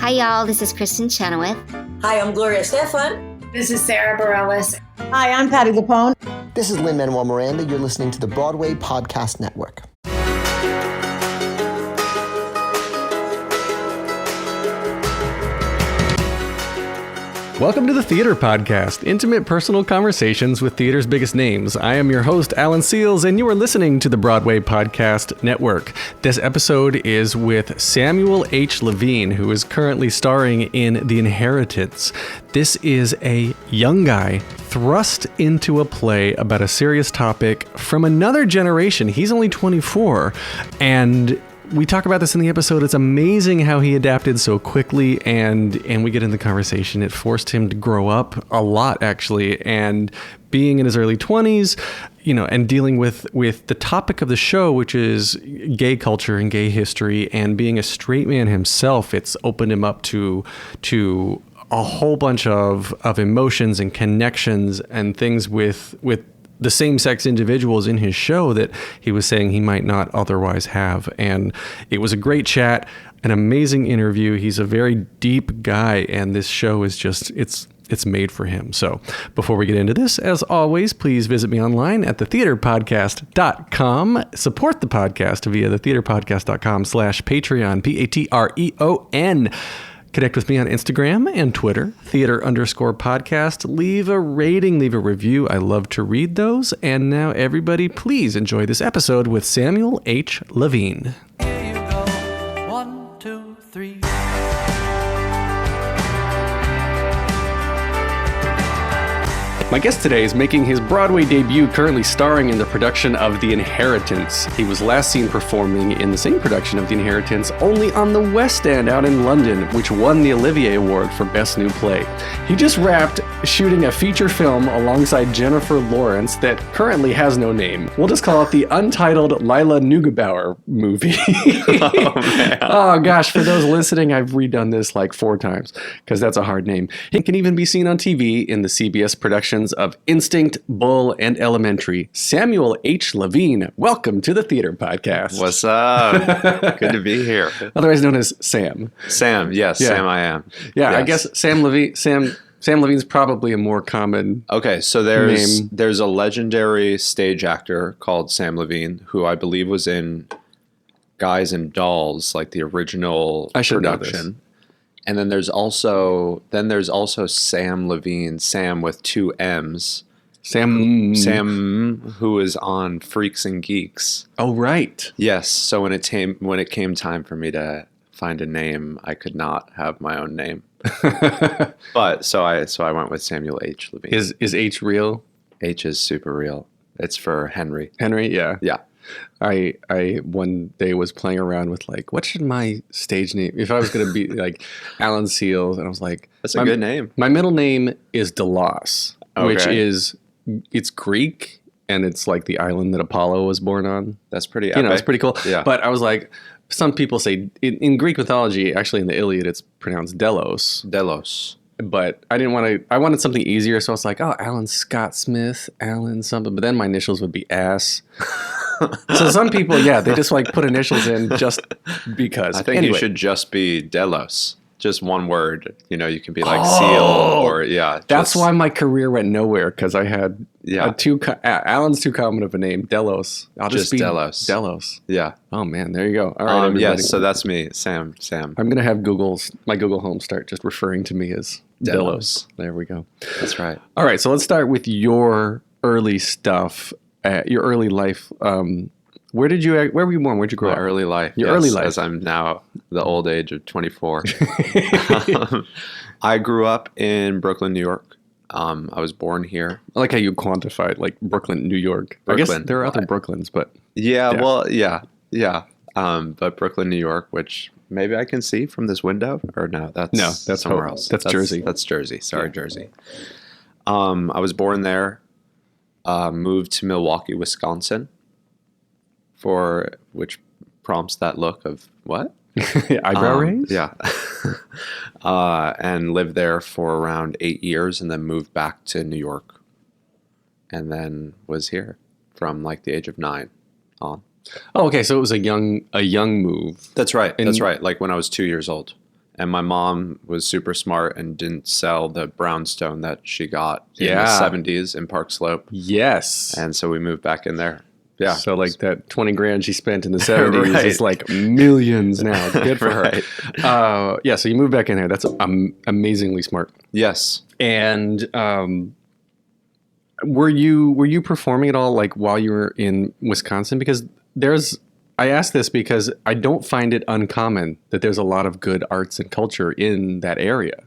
Hi, y'all. This is Kristen Chenoweth. Hi, I'm Gloria Stefan. This is Sarah Bareilles. Hi, I'm Patty Lapone. This is Lin-Manuel Miranda. You're listening to the Broadway Podcast Network. Welcome to the Theater Podcast, intimate personal conversations with theater's biggest names. I am your host, Alan Seals, and you are listening to the Broadway Podcast Network. This episode is with Samuel H. Levine, who is currently starring in The Inheritance. This is a young guy thrust into a play about a serious topic from another generation. He's only 24, and we talk about this in the episode. It's amazing how he adapted so quickly, and we get in the conversation. It forced him to grow up a lot, actually, and being in his early 20s, and dealing with the topic of the show, which is gay culture and gay history, and being a straight man himself, it's opened him up to a whole bunch of emotions and connections and things with the same-sex individuals in his show that he was saying he might not otherwise have. And it was a great chat, an amazing interview. He's a very deep guy, and this show is just, it's made for him. So before we get into this, as always, please visit me online at thetheaterpodcast.com. Support the podcast via thetheaterpodcast.com/Patreon, Patreon. Connect with me on Instagram and Twitter, theater_podcast. Leave a rating, leave a review. I love to read those. And now, everybody, please enjoy this episode with Samuel H. Levine. Here you go. 1, 2, 3. My guest today is making his Broadway debut, currently starring in the production of The Inheritance. He was last seen performing in the same production of The Inheritance only on the West End out in London, which won the Olivier Award for Best New Play. He just wrapped shooting a feature film alongside Jennifer Lawrence that currently has no name. We'll just call it the untitled Lila Neugebauer movie. Oh, man. Oh, gosh, for those listening, I've redone this like 4 times because that's a hard name. It can even be seen on TV in the CBS production of Instinct, Bull, and Elementary. Samuel H. Levine, welcome to the Theater Podcast. What's up? Good to be here. Otherwise known as Sam. Sam, yes, yeah. Sam I am. Yeah, yes. I guess Sam Levine's probably a more common Okay, so there's a legendary stage actor called Sam Levine, who I believe was in Guys and Dolls, like the original production. And then there's also Sam Levine, Sam with 2 M's. Sam, who is on Freaks and Geeks. Oh, right. Yes. So when it came time for me to find a name, I could not have my own name. But so I went with Samuel H. Levine. Is H real? H is super real. It's for Henry. Henry, yeah. Yeah. I one day was playing around with like, what should my stage name, if I was going to be like Alan Seals, and I was like, that's a good name. My middle name is Delos, which it's Greek, and it's like the island that Apollo was born on. That's pretty epic. It's pretty cool. Yeah. But I was like, some people say in Greek mythology, actually in the Iliad, it's pronounced Delos. Delos. But I didn't want to, I wanted something easier, so I was like, oh, Alan Scott Smith, Alan something, but then my initials would be ass. So some people, they just like put initials in just because. I think you should just be Delos. Just one word. You can be like Seal or, That's why my career went nowhere, because I had Alan's too common of a name, Delos. I'll just be Delos. Delos. Yeah. Oh, man, there you go. All right, everybody. Yes, so that's me, Sam. I'm going to have my Google Home start just referring to me as Delos. There we go. That's right. All right, so let's start with your early stuff. Your early life. Where were you born? Where'd you grow up? Early life. Your early life. As I'm now the old age of 24. I grew up in Brooklyn, New York. I was born here. I like how you quantified like Brooklyn, New York. Brooklyn. I guess there are other Brooklyns, but yeah. But Brooklyn, New York, which maybe I can see from this window, or no? That's somewhere else. That's Jersey. That's Jersey. Sorry, Jersey. I was born there. Moved to Milwaukee, Wisconsin, which prompts that look of what? Eyebrow raise? Yeah. And lived there for around 8 years, and then moved back to New York, and then was here from like the age of 9 on. Oh, okay. So it was a young move. That's right. That's right. Like when I was 2 years old. And my mom was super smart and didn't sell the brownstone that she got in the Yeah. 70s in Park Slope. Yes. And so we moved back in there. Yeah. So like that 20 grand she spent in the 70s Right. is like millions now. Good for Right. her. Yeah. So you moved back in there. That's amazingly smart. Yes. And were you performing at all like while you were in Wisconsin? Because I ask this because I don't find it uncommon that there's a lot of good arts and culture in that area.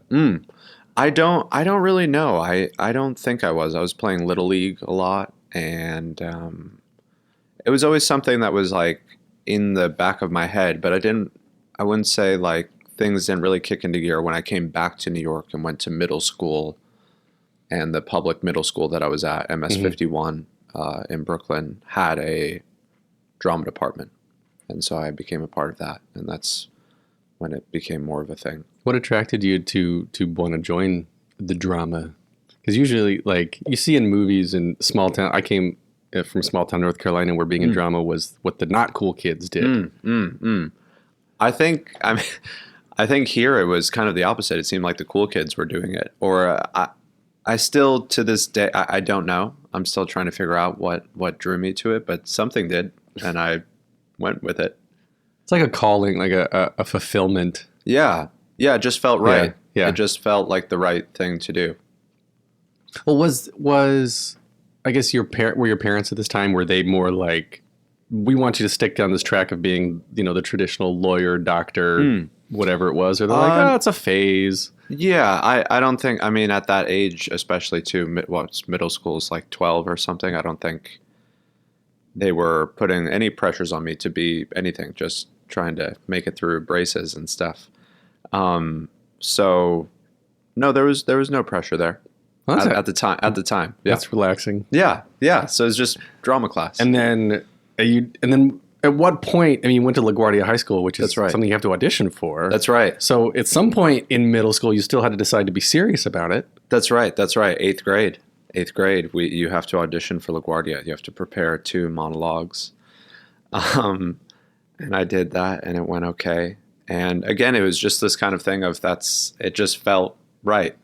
I don't really know. I don't think I was. I was playing Little League a lot, and it was always something that was like in the back of my head, but I wouldn't say like things didn't really kick into gear when I came back to New York and went to middle school, and the public middle school that I was at, MS51 in Brooklyn, had a drama department. And so I became a part of that, and that's when it became more of a thing. What attracted you to want to join the drama? Because usually, like you see in movies in small town. I came from small town North Carolina, where being in drama was what the not cool kids did. I think here it was kind of the opposite. It seemed like the cool kids were doing it, or I still to this day I don't know. I'm still trying to figure out what drew me to it, but something did, and I went with it. It's like a calling, like a fulfillment. Yeah, it just felt right. Yeah. It just felt like the right thing to do. Well, was I guess were your parents at this time, were they more like, we want you to stick down this track of being, the traditional lawyer, doctor, whatever it was, or they're like, oh, it's a phase? Yeah, I don't think, at that age, especially too, middle school is like 12 or something. I don't think they were putting any pressures on me to be anything, just trying to make it through braces and stuff. So no, there was no pressure there at the time. Yeah. That's relaxing. Yeah. So it's just drama class. And then at what point, you went to LaGuardia High School, which is That's right. something you have to audition for. That's right. So at some point in middle school, you still had to decide to be serious about it. That's right. Eighth grade. You have to audition for LaGuardia. You have to prepare 2 monologues. And I did that, and it went okay. And again, it was just this kind of thing of it just felt right.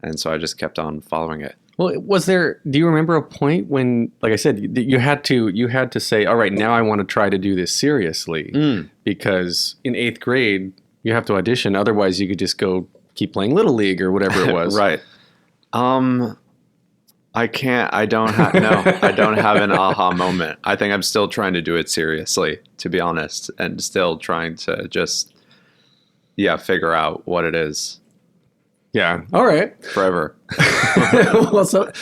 And so I just kept on following it. Well, do you remember a point when, like I said, you had to say, all right, now I want to try to do this seriously, because in 8th grade, you have to audition. Otherwise, you could just go keep playing Little League or whatever it was. Right. I don't have an aha moment. I think I'm still trying to do it seriously, to be honest, and still trying to just, figure out what it is. Yeah. All right. Forever. Well, so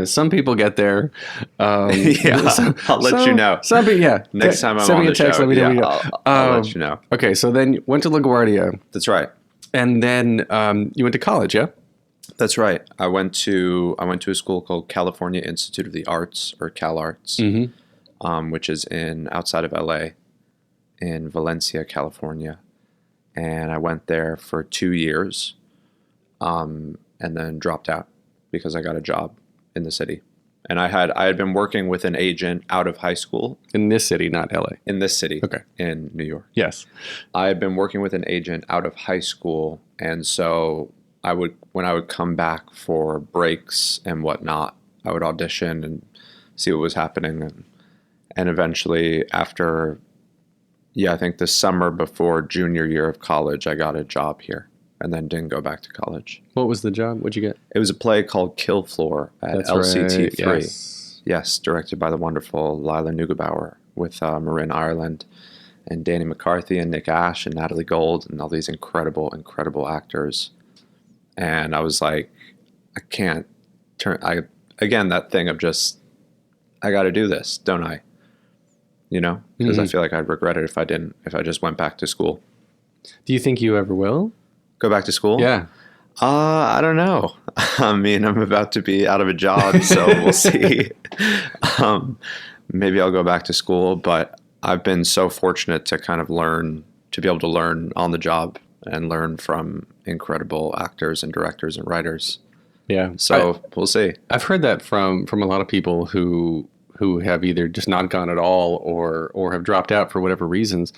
some people get there. I'll let you know. Some people, yeah. Next time I'm send on me the a text. show, Let me know. I'll let you know. Okay, so then you went to LaGuardia. That's right. And then you went to college, yeah? That's right. I went to a school called California Institute of the Arts, or CalArts, which is outside of LA, in Valencia, California. And I went there for 2 years, and then dropped out because I got a job in the city. And I had been working with an agent out of high school. In this city, not LA. In this city. Okay. In New York. Yes. I had been working with an agent out of high school, and so when I would come back for breaks and whatnot, I would audition and see what was happening, and eventually after, I think the summer before junior year of college, I got a job here, and then didn't go back to college. What was the job? What'd you get? It was a play called Kill Floor at LCT3. Right. Yes, directed by the wonderful Lila Neugebauer, with Marin Ireland and Danny McCarthy and Nick Ash and Natalie Gold and all these incredible, incredible actors. And I was like, I can't again, that thing of just, I got to do this, don't I? Because I feel like I'd regret it if I just went back to school. Do you think you ever will? Go back to school? Yeah. I don't know. I'm about to be out of a job, so we'll see. Maybe I'll go back to school, but I've been so fortunate to kind of be able to learn on the job and learn from incredible actors and directors and writers. Yeah. So we'll see. I've heard that from a lot of people who have either just not gone at all or have dropped out for whatever reasons.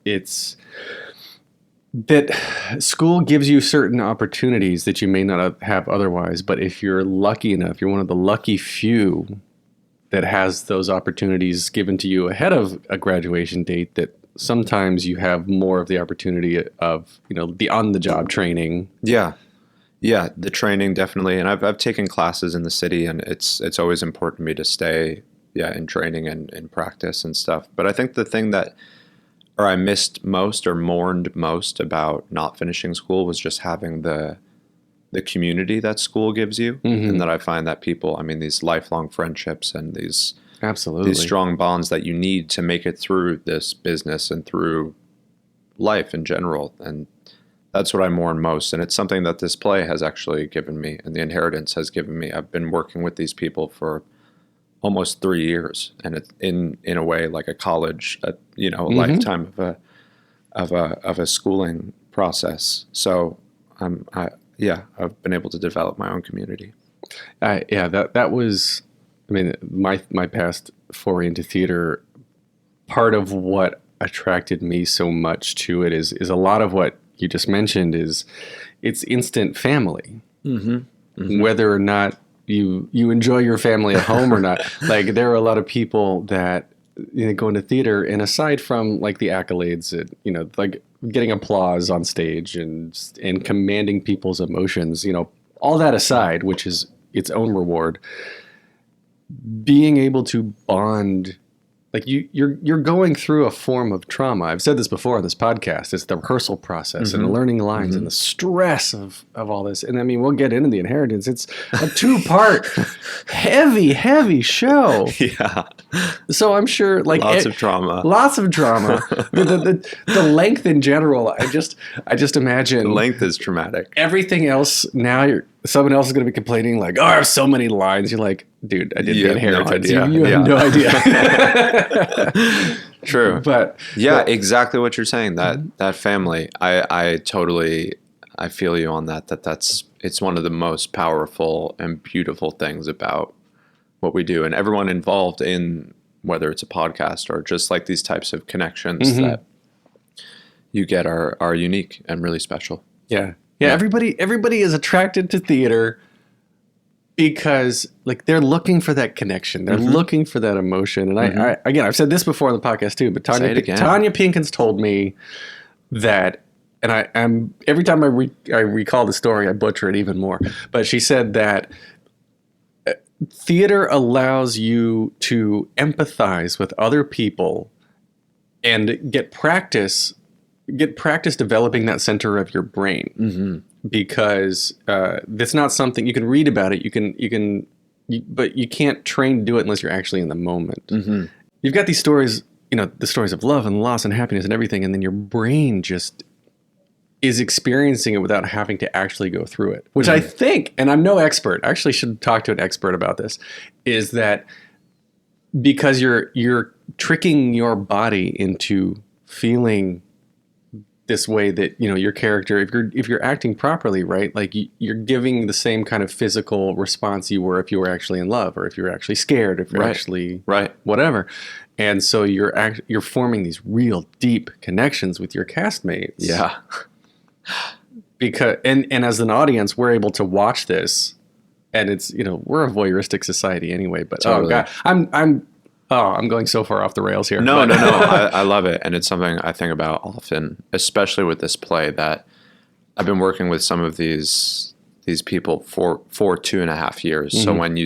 it's that school gives you certain opportunities that you may not have otherwise. But if you're lucky enough, you're one of the lucky few that has those opportunities given to you ahead of a graduation date, that sometimes you have more of the opportunity of, the on-the-job training. Yeah. Yeah, the training definitely. And I've taken classes in the city, and it's always important to me to stay in training and in practice and stuff. But I think the thing I missed most or mourned most about not finishing school was just having the community that school gives you. Mm-hmm. And that I find that people, these lifelong friendships and these strong bonds that you need to make it through this business and through life in general. And that's what I mourn most. And it's something that this play has actually given me, and The Inheritance has given me. I've been working with these people for almost 3 years, and it's in a way like a college, a Mm-hmm. lifetime of a schooling process. So I've been able to develop my own community. That was, my past foray into theater. Part of what attracted me so much to it is a lot of what you just mentioned is it's instant family. Mm-hmm. Mm-hmm. Whether or not you enjoy your family at home or not. Like, there are a lot of people that go into theater, and aside from like the accolades, like getting applause on stage and commanding people's emotions, all that aside, which is its own reward, being able to bond. Like you're going through a form of trauma. I've said this before on this podcast. It's the rehearsal process and the learning lines and the stress of all this. And we'll get into The Inheritance. It's a 2-part heavy show. Yeah. So I'm sure lots of drama. The length in general, I just imagine the length is traumatic. Everything else now someone else is going to be complaining like, "Oh, I have so many lines." You're like, "Dude, I did The Inheritance." You have no idea. True. But exactly what you're saying. That family, I feel you on that. It's one of the most powerful and beautiful things about what we do, and everyone involved in, whether it's a podcast or just like these types of connections that you get are unique and really special. Yeah. Everybody is attracted to theater because like they're looking for that connection. They're looking for that emotion. And I again, I've said this before on the podcast too, but Tanya Pinkins told me that, and I'm every time I recall the story, I butcher it even more. But she said that theater allows you to empathize with other people and get practice developing that center of your brain, because that's not something you can read about it. But you can't train to do it unless you're actually in the moment. You've got these stories, the stories of love and loss and happiness and everything, and then your brain just is experiencing it without having to actually go through it, which I think, and I'm no expert, I actually should talk to an expert about this, is that because you're tricking your body into feeling this way that, your character, if you're acting properly, right? Like you're giving the same kind of physical response you were if you were actually in love, or if you're actually scared, if you're actually whatever. And so you're forming these real deep connections with your castmates. Yeah. Because and as an audience, we're able to watch this, and it's we're a voyeuristic society anyway. But totally. Oh God, I'm going so far off the rails here. No. I love it, and it's something I think about often, especially with this play. That I've been working with some of these people for 2.5 years. So when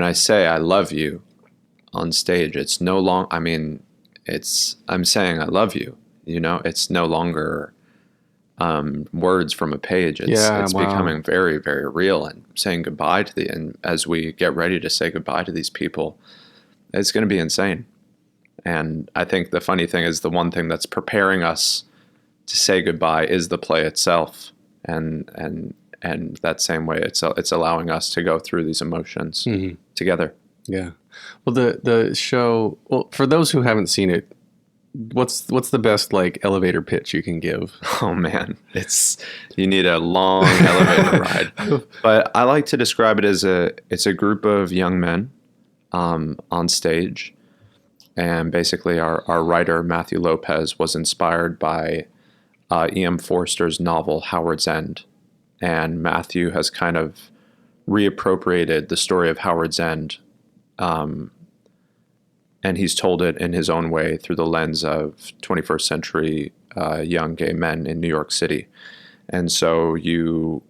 I say I love you on stage, it's no long. I'm saying I love you. It's no longer words from a page. It's becoming very, very real, and saying goodbye to and as we get ready to say goodbye to these people, it's going to be insane. And I think the funny thing is the one thing that's preparing us to say goodbye is the play itself. And that same way, it's allowing us to go through these emotions together. Yeah. Well, the show, for those who haven't seen it, what's the best elevator pitch you can give? Oh man, you need a long elevator ride. But I like to describe it as it's a group of young men on stage, And basically our writer, Matthew Lopez, was inspired by E.M. Forster's novel, Howard's End. And Matthew has kind of reappropriated the story of Howard's End, and he's told it in his own way through the lens of 21st century young gay men in New York City. And so you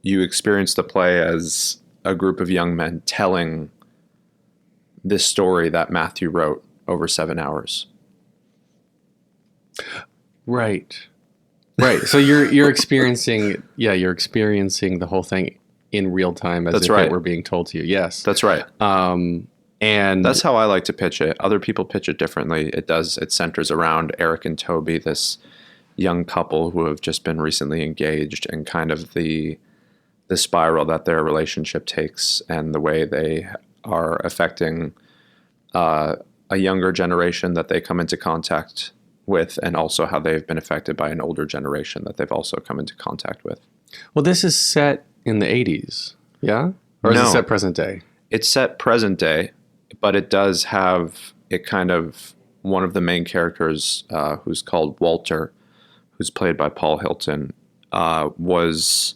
experience the play as a group of young men telling this story that Matthew wrote over 7 hours. Right. So you're experiencing the whole thing in real time as it were being told to you. Yes. That's right. And that's how I like to pitch it. Other people pitch it differently. It centers around Eric and Toby, this young couple who have just been recently engaged, and kind of the spiral that their relationship takes and the way they are affecting a younger generation that they come into contact with, and also how they've been affected by an older generation that they've also come into contact with. Well, this is set in the 80s, yeah? Or is it set present day? It's set present day, but it does have it kind of one of the main characters, who's called Walter, who's played by Paul Hilton, was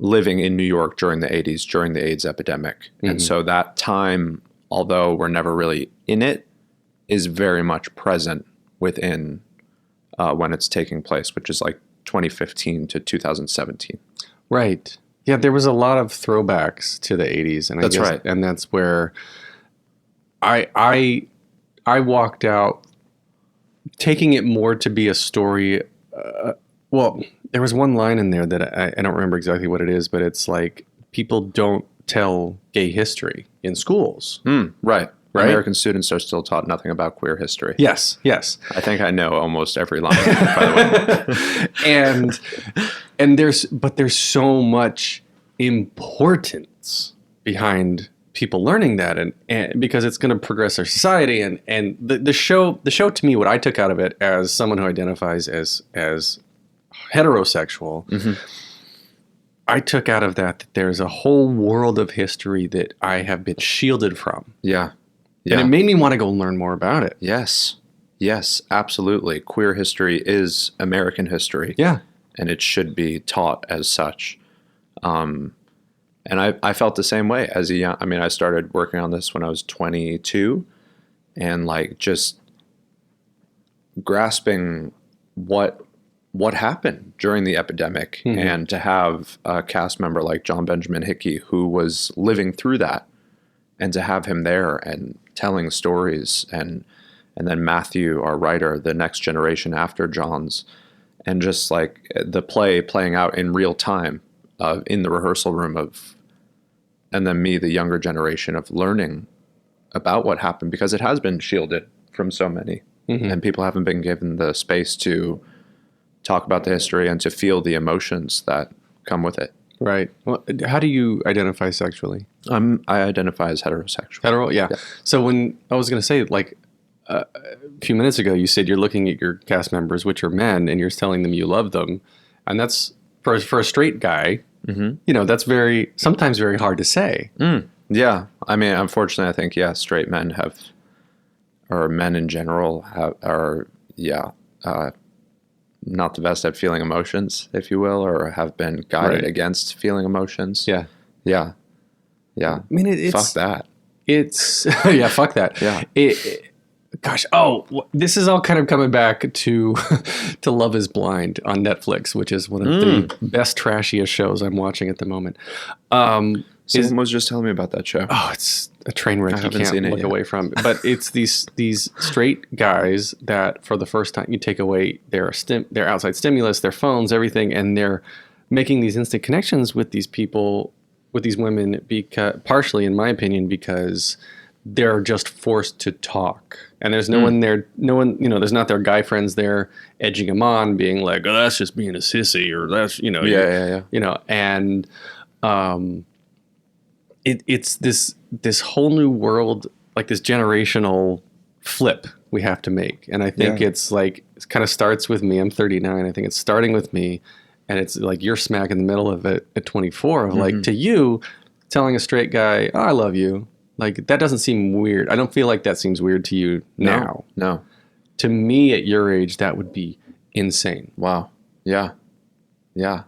living in New York during the 80s, during the AIDS epidemic. Mm-hmm. And so that time, although we're never really in it, is very much present within when it's taking place, which is like 2015 to 2017. Right. Yeah, there was a lot of throwbacks to the 80s, and that's right. And that's where I walked out taking it more to be a story. Well, there was one line in there that I don't remember exactly what it is, but it's like people don't tell gay history in schools. Right. American students are still taught nothing about queer history. Yes. I think I know almost every line, by the way. and there's so much importance behind people learning that, and because it's going to progress our society, and the show to me, what I took out of it as someone who identifies as heterosexual, mm-hmm. I took out of that there's a whole world of history that I have been shielded from. Yeah. And it made me want to go learn more about it. Yes, absolutely. Queer history is American history. Yeah. And it should be taught as such. And I felt the same way as I started working on this when I was 22, and like just grasping what happened during the epidemic, mm-hmm. and to have a cast member like John Benjamin Hickey who was living through that, and to have him there and telling stories, and then Matthew, our writer, the next generation after John's, and just like the play playing out in real time in the rehearsal room and then me, the younger generation, of learning about what happened, because it has been shielded from so many, mm-hmm. and people haven't been given the space to talk about the history and to feel the emotions that come with it. Right. Well, how do you identify sexually? I identify as heterosexual. Hetero, yeah. So when I was going to say, like, a few minutes ago, you said you're looking at your cast members, which are men, and you're telling them you love them, and that's for a straight guy. Mm-hmm. That's sometimes very hard to say. Yeah. I mean, unfortunately, I think straight men or men in general are not the best at feeling emotions, if you will, or have been guided against feeling emotions. Yeah. I mean, it's fuck that. It's fuck that. Yeah. This is all kind of coming back to Love Is Blind on Netflix, which is one of the best, trashiest shows I'm watching at the moment. Someone was just telling me about that show. Oh, it's a train wreck you can't look away from. But it's these straight guys that for the first time you take away their outside stimulus, their phones, everything, and they're making these instant connections with these people, with these women, because partially, in my opinion, because they're just forced to talk. And there's no one there, there's not their guy friends there edging them on, being like, oh, that's just being a sissy, or that's, and it's this whole new world, like this generational flip we have to make. And I think it's like, it kind of starts with me. I'm 39. I think it's starting with me. And it's like you're smack in the middle of it at 24 of like, to you, telling a straight guy, oh, I love you. Like, that doesn't seem weird. I don't feel like that seems weird to you now. No. To me, at your age, that would be insane. Wow. Yeah. Yeah.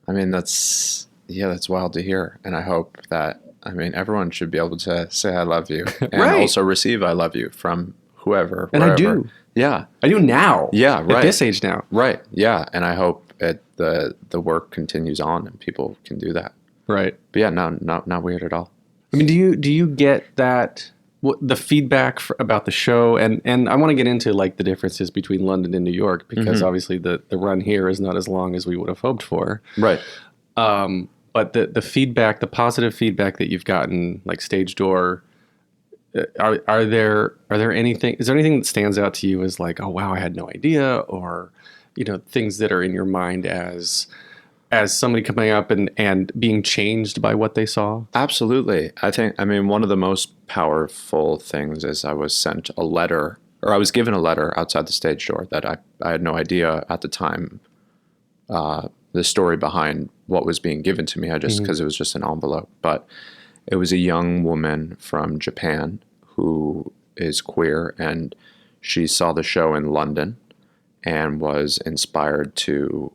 I mean, that's wild to hear. And I hope that, everyone should be able to say I love you and also receive I love you from whoever, and wherever. I do. Yeah. I do now. Yeah, right. At this age now. Right. Yeah. And I hope the work continues on and people can do that. Right. But yeah, no, not weird at all. I mean, do you get that, the feedback about the show? And I want to get into like the differences between London and New York, because obviously the run here is not as long as we would have hoped for. Right. But the feedback, the positive feedback that you've gotten, like stage door, is there anything that stands out to you as like, oh wow, I had no idea, or things that are in your mind as somebody coming up and being changed by what they saw? Absolutely. One of the most powerful things is I was sent a letter, or I was given a letter outside the stage door that I had no idea at the time the story behind what was being given to me. I just, because it was just an envelope. But it was a young woman from Japan who is queer, and she saw the show in London and was inspired to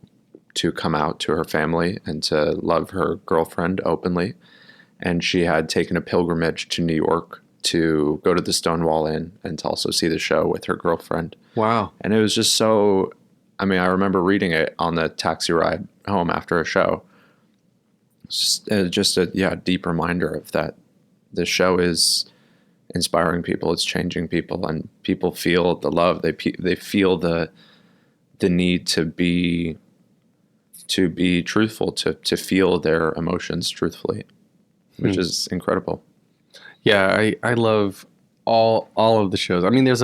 come out to her family and to love her girlfriend openly. And she had taken a pilgrimage to New York to go to the Stonewall Inn and to also see the show with her girlfriend. Wow. And it was just so, I remember reading it on the taxi ride home after a show. Just a deep reminder of that. The show is inspiring people. It's changing people, and people feel the love. They feel the need to be truthful, to feel their emotions truthfully, which is incredible. Yeah, I love all of the shows. There's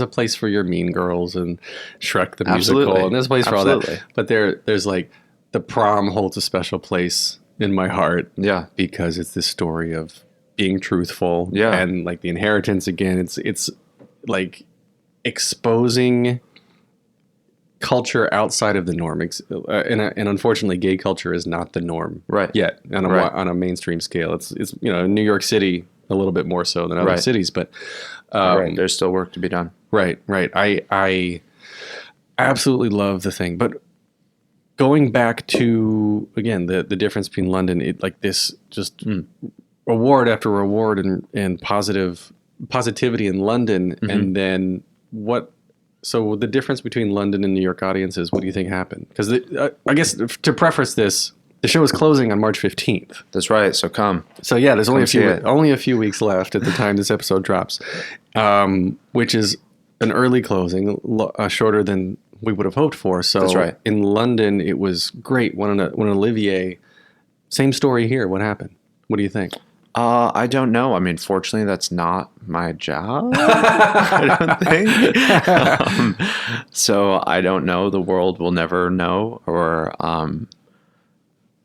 a place for your Mean Girls and Shrek the musical, and there's a place for all that. But there's like the prom holds a special place in my heart. Yeah, because it's this story of being truthful. Yeah, and like the inheritance again. It's like exposing culture outside of the norm, and unfortunately, gay culture is not the norm yet on a mainstream scale. It's New York City a little bit more so than other cities, but there's still work to be done. Right. I absolutely love the thing, but going back to again the difference between London, this just award after award and positivity in London, and then what. So the difference between London and New York audiences, what do you think happened? Because I guess to preface this, the show is closing on March 15th. That's right. So come. So yeah, there's only a few weeks left at the time this episode drops, which is an early closing, shorter than we would have hoped for. So that's right. In London, it was great. When Olivier, same story here. What happened? What do you think? I don't know. Fortunately, that's not my job. I don't think. So I don't know. The world will never know. Or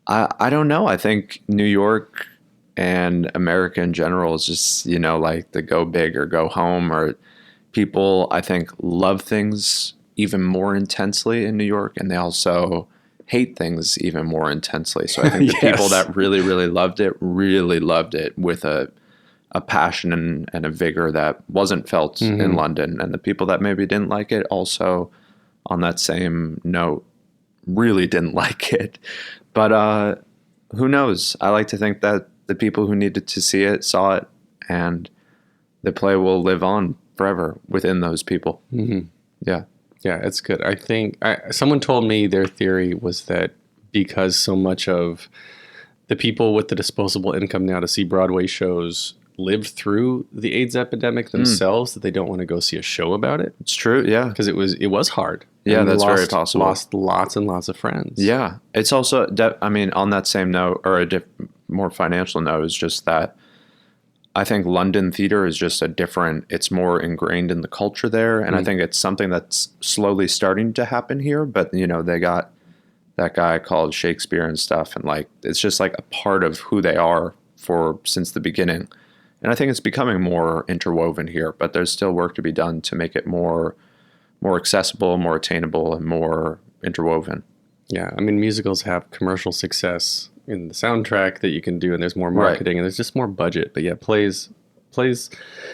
I don't know. I think New York and America in general is just, like the go big or go home. Or people, I think, love things even more intensely in New York, and they also hate things even more intensely. So I think the people that really, really loved it with a passion and a vigor that wasn't felt in London. And the people that maybe didn't like it also, on that same note, really didn't like it. But who knows? I like to think that the people who needed to see it saw it, and the play will live on forever within those people. Mm-hmm. Yeah. Yeah, it's good. I think someone told me their theory was that because so much of the people with the disposable income now to see Broadway shows lived through the AIDS epidemic themselves, that they don't want to go see a show about it. It's true, yeah. Because it was hard. Yeah, that's very possible. Lost lots and lots of friends. Yeah. It's also, on that same note, or a more financial note, is just that I think London theater is just it's more ingrained in the culture there. And I think it's something that's slowly starting to happen here. But, they got that guy called Shakespeare and stuff. And it's just like a part of who they are since the beginning. And I think it's becoming more interwoven here, but there's still work to be done to make it more accessible, more attainable, and more interwoven. Yeah. Musicals have commercial success in the soundtrack that you can do, and there's more marketing, and there's just more budget. But yeah, plays.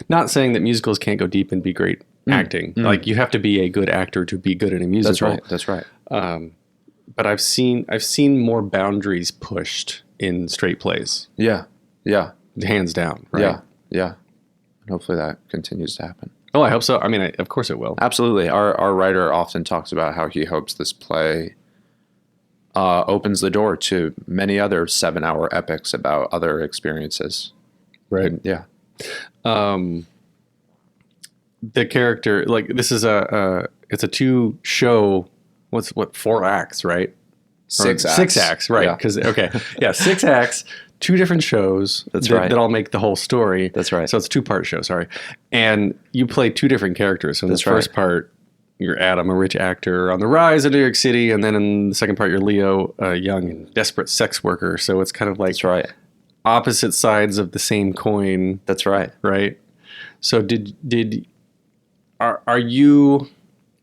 Not saying that musicals can't go deep and be great acting. Like you have to be a good actor to be good in a musical. That's right. But I've seen more boundaries pushed in straight plays. Yeah. Hands down. Right? Yeah. And hopefully that continues to happen. Oh, I hope so. I mean, of course it will. Absolutely. Our writer often talks about how he hopes this play opens the door to many other 7-hour epics about other experiences. Right. And, yeah. The character, like, this is it's a 2-show, 4 acts, right? 6 acts. 6 acts, right. Because, 6 acts, 2 different shows. That's right. That all make the whole story. That's right. So it's a 2-part show, sorry. And you play 2 different characters. So in the first part, you're Adam, a rich actor on the rise in New York City. And then in the second part, you're Leo, a young and desperate sex worker. So it's kind of like opposite sides of the same coin. That's right. Right? So are you,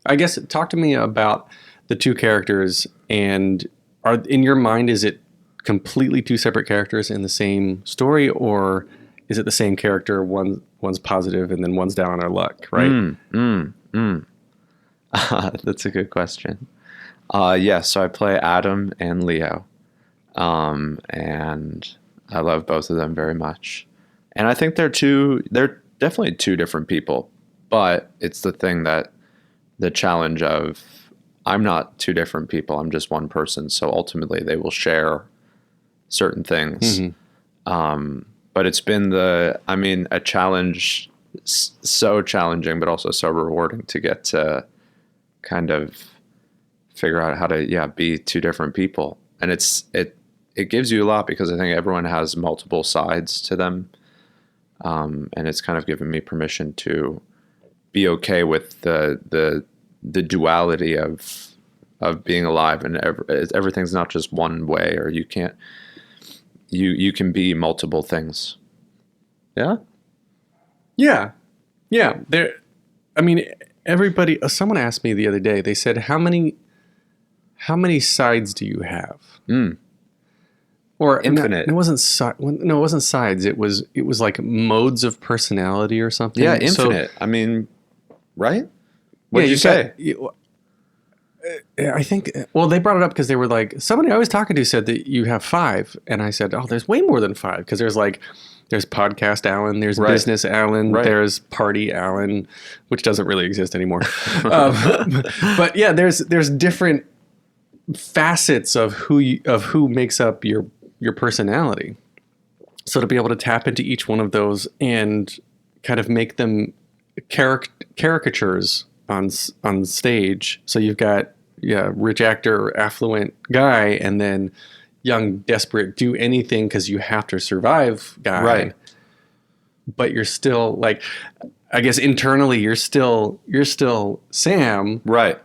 I guess, talk to me about the 2 characters, and in your mind, is it completely 2 separate characters in the same story, or is it the same character, one's positive and then one's down on their luck, right? That's a good question. So I play Adam and Leo, and I love both of them very much. And I think they're definitely 2 different people, but it's the challenge of, I'm not 2 different people, I'm just one person. So ultimately they will share certain things. But it's been a challenge, so challenging, but also so rewarding to get to kind of figure out how to, be 2 different people. And it gives you a lot, because I think everyone has multiple sides to them. And it's kind of given me permission to be okay with the duality of being alive, and everything's not just one way, or you can be multiple things. Yeah. Everybody. Someone asked me the other day. They said, "How many sides do you have?" Or infinite. It wasn't sides. It was like modes of personality or something. Yeah, infinite. So, right? What did you say? I think. Well, they brought it up because they were like, somebody I was talking to said that you have 5, and I said, "Oh, there's way more than 5," because there's podcast Alan, there's business Alan, there's party Alan, which doesn't really exist anymore. But yeah, there's different facets of who makes up your personality. So to be able to tap into each one of those and kind of make them caricatures on stage. So you've got rich actor, affluent guy, and then young, desperate, do anything because you have to survive guy. Right. But you're still like, I guess internally you're still Sam. Right.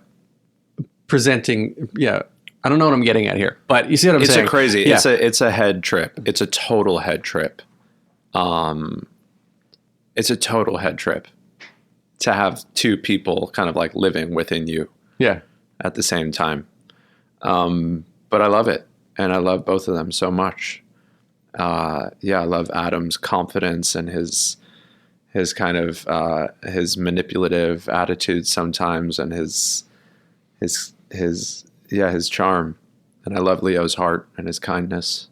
Presenting. Yeah. I don't know what I'm getting at here, but you see what I'm saying? It's crazy. Yeah. It's a head trip. It's a total head trip. It's a total head trip to have 2 people kind of like living within you. Yeah. At the same time. But I love it. And I love both of them so much. I love Adam's confidence and his kind of his manipulative attitude sometimes, and his charm. And I love Leo's heart and his kindness.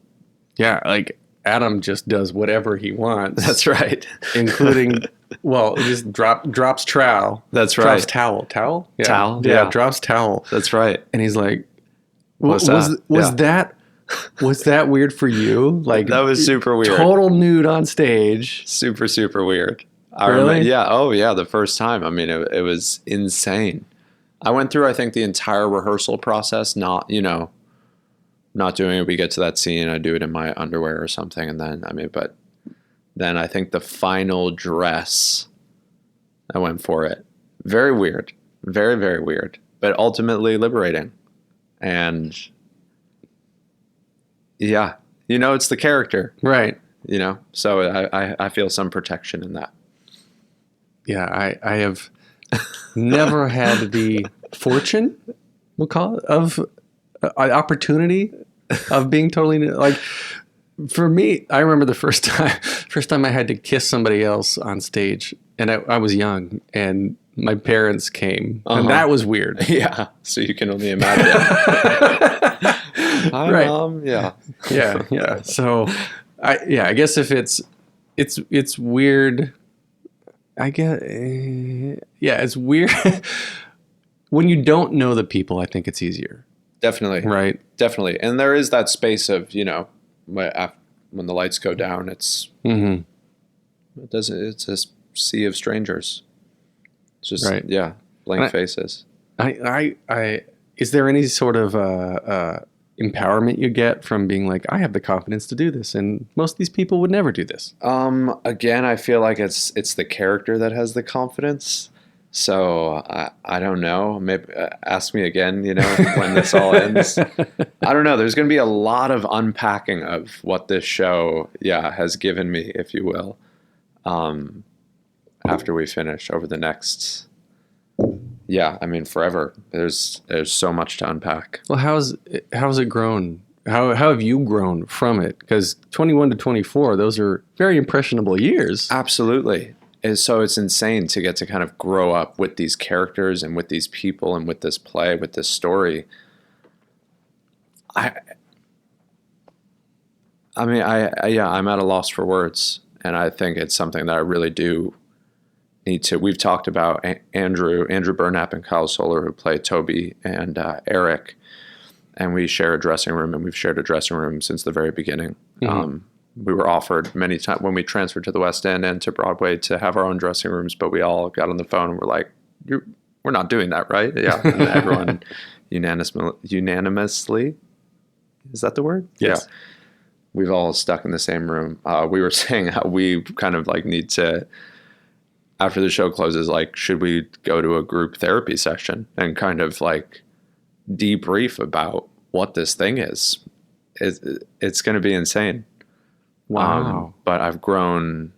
Yeah, like Adam just does whatever he wants. That's right. Including, just drops trowel. That's right. Drops towel. Towel? Yeah. Towel? Yeah, drops towel. That's right. And he's like, was that weird for you? Like, that was super weird. Total nude on stage. Super, super weird. Really? Yeah. Oh, yeah. The first time. I mean, it was insane. I went through, I think, the entire rehearsal process, not doing it. We get to that scene, I do it in my underwear or something. And then I think the final dress, I went for it. Very weird. Very, very weird. But ultimately liberating. And yeah, it's the character. Right. So I feel some protection in that. Yeah, I have never had the fortune, we'll call it, of an opportunity of being totally new. Like for me, I remember the first time I had to kiss somebody else on stage, and I was young, and my parents came, and that was weird. Yeah, so you can only imagine. Hi, Right. Mom. Yeah. Yeah. So, I guess if it's weird. I guess, it's weird when you don't know the people. I think it's easier. Definitely. Right. Definitely. And there is that space of, when the lights go down, it's a sea of strangers. It's just, right. Blank faces. Is there any sort of empowerment you get from being like, I have the confidence to do this, and most of these people would never do this? Again, I feel like it's the character that has the confidence. So I don't know. Maybe ask me again, when this all ends. I don't know. There's going to be a lot of unpacking of what this show, has given me, if you will, after we finish over the next, forever. There's so much to unpack. Well, how's it grown? How have you grown from it? Because 21 to 24, those are very impressionable years. Absolutely. And so it's insane to get to kind of grow up with these characters and with these people and with this play, with this story. I'm at a loss for words. And I think it's something that I really do need to. We've talked about Andrew Burnap and Kyle Solar, who play Toby and Eric. And we share a dressing room, and we've shared a dressing room since the very beginning. Mm-hmm. We were offered many times when we transferred to the West End and to Broadway to have our own dressing rooms, but we all got on the phone and were like, we're not doing that, right? Yeah. And everyone unanimously, is that the word? Yes. Yeah. We've all stuck in the same room. We were saying how we kind of like need to, after the show closes, like, should we go to a group therapy session and kind of like debrief about what this thing is? It's going to be insane. Wow. But I've grown.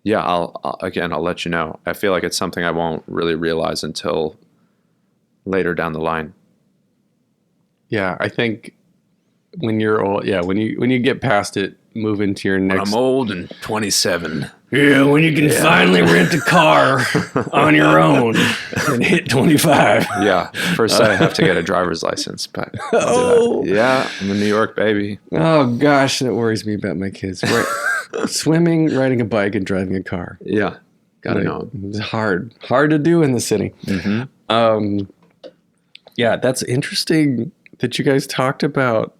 Yeah, I'll let you know. I feel like it's something I won't really realize until later down the line. Yeah, I think when you're old, when you get past it, move into your next. I'm old and 27. Yeah, when you can finally rent a car on your own and hit 25. Yeah, first I have to get a driver's license, but yeah, I'm in New York, baby. Oh gosh, that worries me about my kids. Swimming, riding a bike, and driving a car. Yeah, gotta know. It's hard to do in the city. Mm-hmm. That's interesting that you guys talked about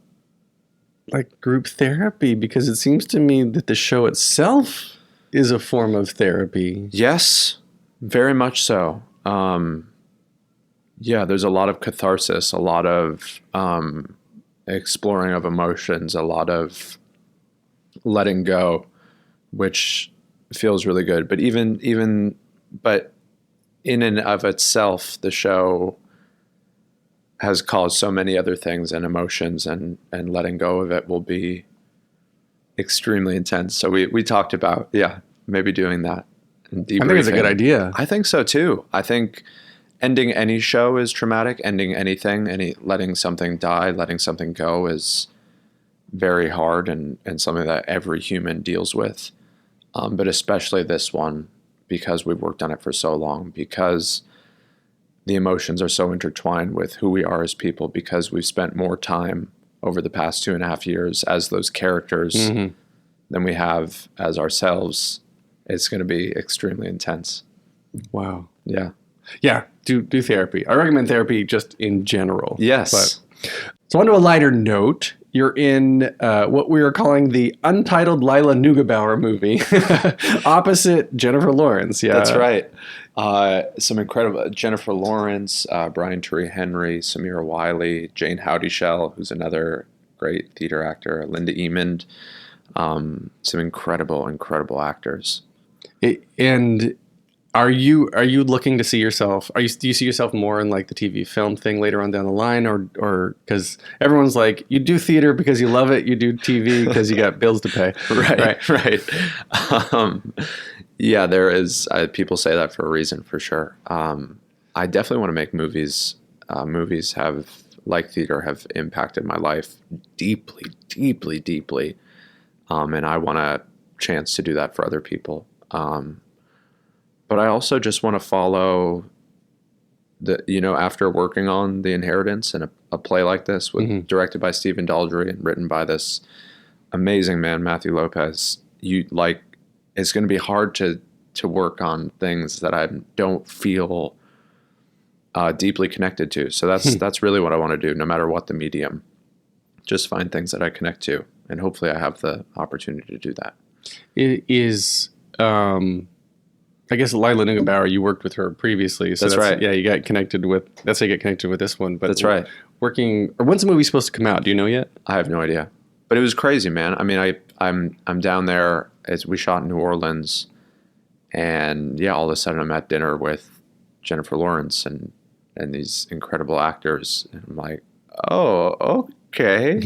like group therapy, because it seems to me that the show itself is a form of therapy. Yes, very much so. There's a lot of catharsis, a lot of exploring of emotions, a lot of letting go, which feels really good. But but in and of itself, the show has caused so many other things and emotions, and letting go of it will be extremely intense. So we talked about, maybe doing that. And I think it's a good idea. I think so too. I think ending any show is traumatic. Ending anything, letting something die, letting something go is very hard and something that every human deals with. But especially this one, because we've worked on it for so long, because the emotions are so intertwined with who we are as people, because we've spent more time over the past 2.5 years as those characters than we have as ourselves. It's going to be extremely intense. Wow. Yeah. Yeah. Do therapy. I recommend therapy just in general. Yes. So on to a lighter note, you're in what we are calling the untitled Lila Neugebauer movie, opposite Jennifer Lawrence. Yeah, that's right. Some incredible Jennifer Lawrence, Brian Tyree Henry, Samira Wiley, Jane Howdyshell, who's another great theater actor, Linda Emond. Some incredible actors. And are you looking to see yourself? Do you see yourself more in like the TV film thing later on down the line, or because everyone's like, you do theater because you love it, you do TV because you got bills to pay. Right. Yeah, there is. People say that for a reason, for sure. I definitely want to make movies. Movies have like theater have impacted my life deeply, deeply, deeply. And I want a chance to do that for other people. But I also just want to follow after working on The Inheritance and a play like this, directed by Stephen Daldry and written by this amazing man, Matthew Lopez, it's going to be hard to work on things that I don't feel deeply connected to. So that's really what I want to do, no matter what the medium. Just find things that I connect to, and hopefully I have the opportunity to do that. It is, I guess, Lila Neugebauer, you worked with her previously. So that's right. Yeah, that's how you get connected with this one. But that's right. When's the movie supposed to come out? Do you know yet? I have no idea. But it was crazy, man. I mean, I'm down there as we shot in New Orleans, and yeah, all of a sudden I'm at dinner with Jennifer Lawrence and these incredible actors, and I'm like, oh, okay,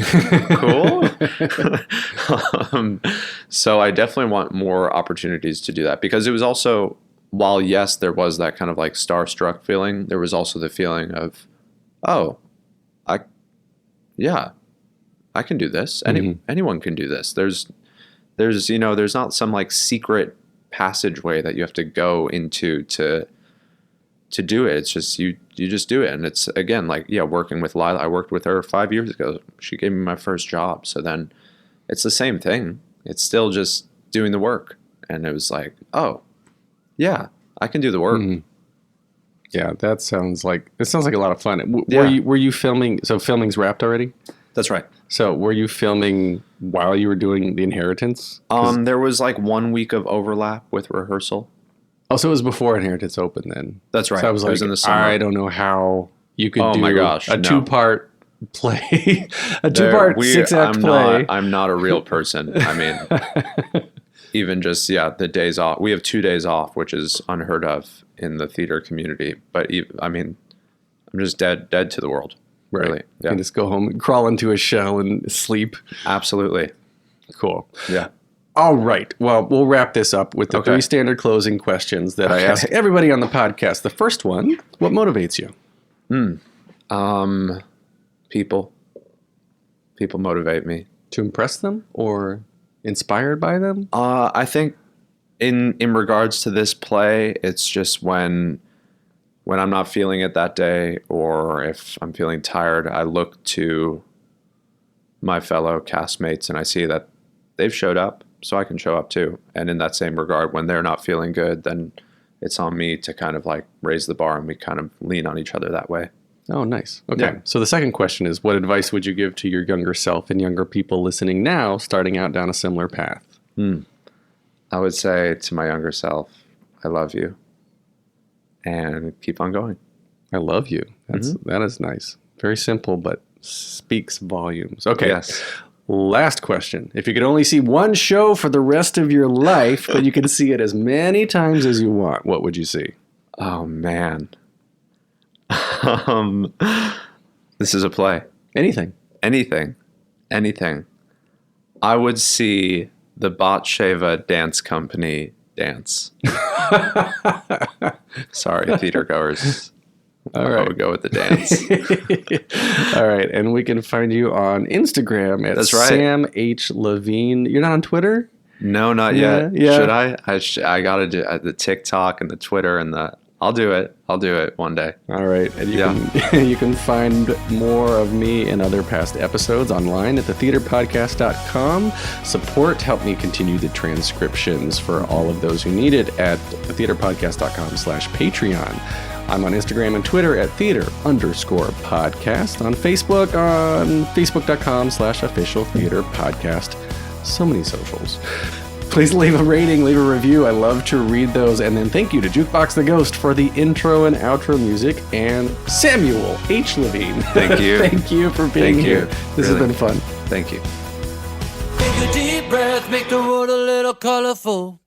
cool. So I definitely want more opportunities to do that, because it was also, while yes, there was that kind of like starstruck feeling, there was also the feeling of, oh, I can do this. Anyone can do this. There's not some like secret passageway that you have to go into to do it. It's just you just do it. And it's, again, like, yeah, working with Lila. I worked with her 5 years ago. She gave me my first job. So then it's the same thing. It's still just doing the work. And it was like, oh, yeah, I can do the work. Mm-hmm. Yeah, it sounds like a lot of fun. Were you filming? So filming's wrapped already? That's right. So were you filming while you were doing The Inheritance? There was like 1 week of overlap with rehearsal. Oh, so it was before Inheritance opened then. That's right. So I was like, in the summer. I don't know how you could do a no. two-part play, a two-part 6-act play. I'm not a real person. I mean, even just, the days off. We have 2 days off, which is unheard of in the theater community. But I mean, I'm just dead to the world. Right. Really. Yeah. And just go home and crawl into a shell and sleep. Absolutely. Cool. Yeah. All right. Well, we'll wrap this up with the 3 standard closing questions that I ask everybody on the podcast. The first one, what motivates you? People. People motivate me. To impress them or inspired by them? I think in regards to this play, it's just when I'm not feeling it that day, or if I'm feeling tired, I look to my fellow castmates and I see that they've showed up, so I can show up too. And in that same regard, when they're not feeling good, then it's on me to kind of like raise the bar, and we kind of lean on each other that way. Oh, nice. Okay. Yeah. So the second question is, what advice would you give to your younger self and younger people listening now, starting out down a similar path? I would say to my younger self, I love you, and keep on going. I love you. That is nice. Very simple, but speaks volumes. Okay. Yes. Last question. If you could only see one show for the rest of your life, but you can see it as many times as you want, what would you see? Oh, man. This is a play. Anything. I would see the Batsheva Dance Company dance. Sorry, theater goers. All right. I would go with the dance. All right. And we can find you on Instagram at That's right. Sam H. Levine. You're not on Twitter? No, not yet. Yeah. Should I? I got to do the TikTok and the Twitter and the... I'll do it one day. All right. And you can find more of me and other past episodes online at thetheaterpodcast.com. Help me continue the transcriptions for all of those who need it at thetheaterpodcast.com/Patreon. I'm on Instagram and Twitter at theater_podcast. On Facebook, on facebook.com/officialtheaterpodcast. So many socials. Please leave a rating, leave a review. I love to read those. And then thank you to Jukebox the Ghost for the intro and outro music, and Samuel H. Levine. Thank you. Thank you for being here. This has been fun. Thank you. Take a deep breath, make the world a little colorful.